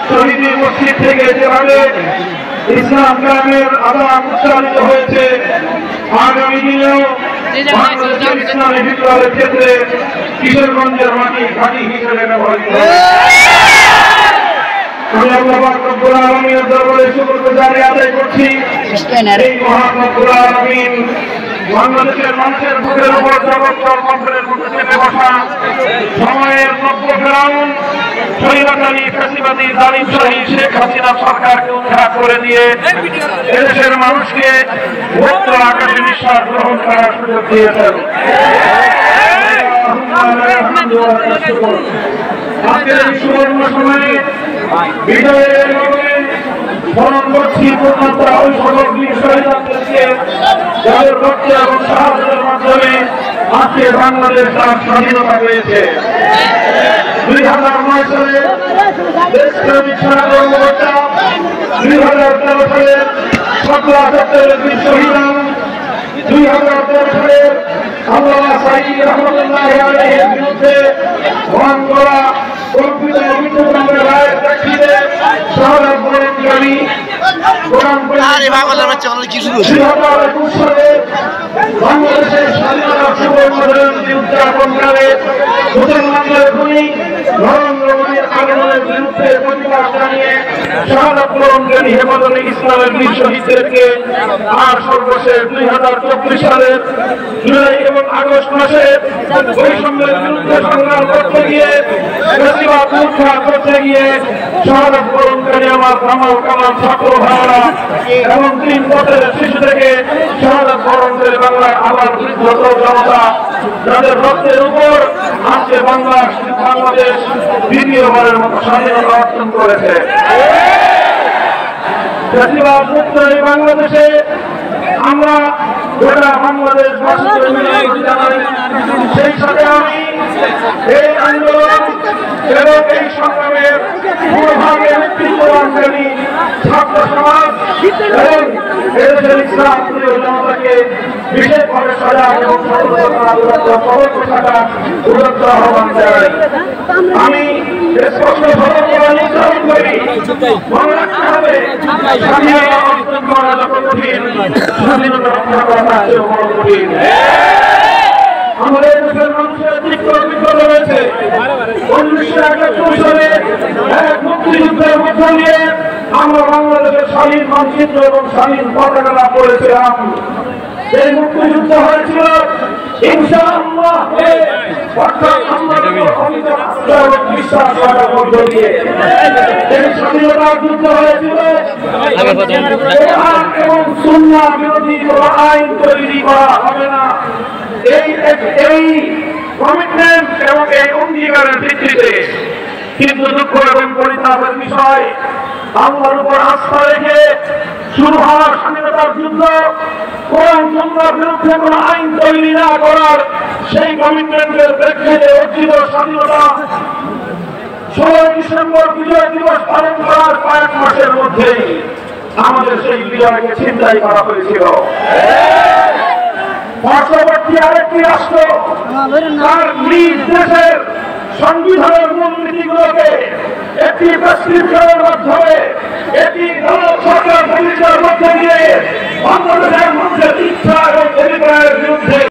শহীদ মসজিদ থেকে যেভাবে ইসলাম কায়েমের আযান উচ্চারিত হয়েছে, আগামী দিনেও বাংলাদেশের ইসলামী বিপ্লবের ক্ষেত্রে কিশোরগঞ্জের মাটি ঘাঁটি হিসেবে ব্যবহৃত হবে। আমি আল্লাহ পাক রব্বুল আলামিনের দরবারে শুকরগুজারি আদায় করছি। এই মহান রব্বুল আলামিন বাংলাদেশের মানুষের বুকের উপর জগৎসর কণ্ঠের মধ্যে চেপে বসা সময়ের নব্য ফেরাউন স্বৈরাচারী ফ্যাসিবাদী জালিমশাহী শেখ হাসিনা সরকারকে উৎখাত করে দিয়ে এদেশের মানুষকে মুক্ত আকাশে নিঃশ্বাস গ্রহণ করার সুযোগ দিয়েছেন। আজকের এই সুবর্ণ সময়ে বিজয়ের লগ্নে স্মরণ করছি পূর্ণতা ওই সকল বীর শহীদদেরকে যাদের রক্ত এবং সাহায্যের মাধ্যমে আজকে বাংলাদেশ তার স্বাধীনতা পেয়েছে। 2009 সালে দেশপ্রেমিক সেনা কর্মকর্তা, 2013 সালের 17 সেপ্টেম্বরের বীর শহীদান, 2013 সালের আল্লামা সাঈদী রহমতুল্লাহ আলাইহির বিরুদ্ধে গ্রহণ করা কল্পিত মৃত্যুদণ্ডের রায়ের প্রেক্ষিতে শাহাদাত বরণকারী বাংলাদেশের স্বাধীনতা সুবর্ণজয়ন্তী উদযাপনকালে মুসলমানদের খুনি নরেন্দ্র মোদীর আগমনের বিরুদ্ধে প্রতিবাদ জানিয়ে শাহাদাত বরণকারী হেফাজতে ইসলামের বীর শহীদদেরকে আর সর্বশেষ 2024 সালের জুলাই এবং আগস্ট মাসে বৈষম্যের বিরুদ্ধে সংগ্রাম করতে গিয়ে বেশিরভাগ উৎখাত করতে গিয়ে শাহাদাত বরণকারী আমার কামাল কামাল ছাত্র ভাইরা এবং 3 বছরের শিশু থেকে শাহাদাত বরণ করে বাংলার আবার বৃদ্ধ জনতা যাদের রক্তের উপর আজকে বাংলাদেশ দ্বিতীয়বারের মতো স্বাধীনতা অর্জন করেছে। বেশিরভাগ মুক্ত এই বাংলাদেশে আমরা গোটা বাংলাদেশ সেই সাথে আমি এই আন্দোলন এবং এই সংগ্রামের পুরোভাগে নেতৃত্বদানকারী ছাত্র সমাজ এবং এদেশের ইসলাম প্রিয় জনতাকে বিশেষভাবে সজাগ এবং সতর্ক থাকার উদ্যোক্ত আহ্বান জানাই। আমি স্পষ্ট সতর্কতা নির্ধারণ করি, মনে রাখতে হবে স্বাধীনতা অর্জন করা যত কঠিন, স্বাধীনতা রক্ষা করা তার চেয়েও বড় কঠিন। আমাদের দেশের মানুষের তীব্র বিপ্লব রয়েছে। 1971 সালে এক মুক্তিযুদ্ধের মধ্য দিয়ে আমরা বাংলাদেশের স্বাধীন মানচিত্র এবং স্বাধীন পতাকা লাভ করেছিলাম। এই মুক্তিযুদ্ধ হয়েছিল ইনশাআল্লাহ বিশ্বাস করার মধ্য দিয়ে। এই স্বাধীনতার যুদ্ধ হয়েছিল এবং সুন্নাহ বিরোধী কোন আইন তৈরি করা হবে না, এই কমিটমেন্ট এবং এই অঙ্গীকারের ভিত্তিতে। কিন্তু দুঃখ এবং পরিতাপের বিষয়, আল্লাহর উপর আস্থা রেখে শুরু হওয়া স্বাধীনতার যুদ্ধ কোরআন সুন্নাহর বিরুদ্ধে কোন আইন তৈরি না করার সেই কমিটমেন্টের প্রেক্ষিতে অর্জিত স্বাধীনতা 16 ডিসেম্বর বিজয় দিবস পালন করার কয়েক মাসের মধ্যেই আমাদের সেই বিজয়কে ছিনতাই করা হয়েছিল। পার্শ্ববর্তী আরেকটি রাষ্ট্র তার নিজ দেশের সংবিধানের মূলনীতিগুলোকে একটি প্রেসক্রিপশনের মাধ্যমে একটি সরকার পরিচালনার মধ্যে দিয়ে বাংলাদেশের মানুষের ইচ্ছা এবং অধিকারের বিরুদ্ধে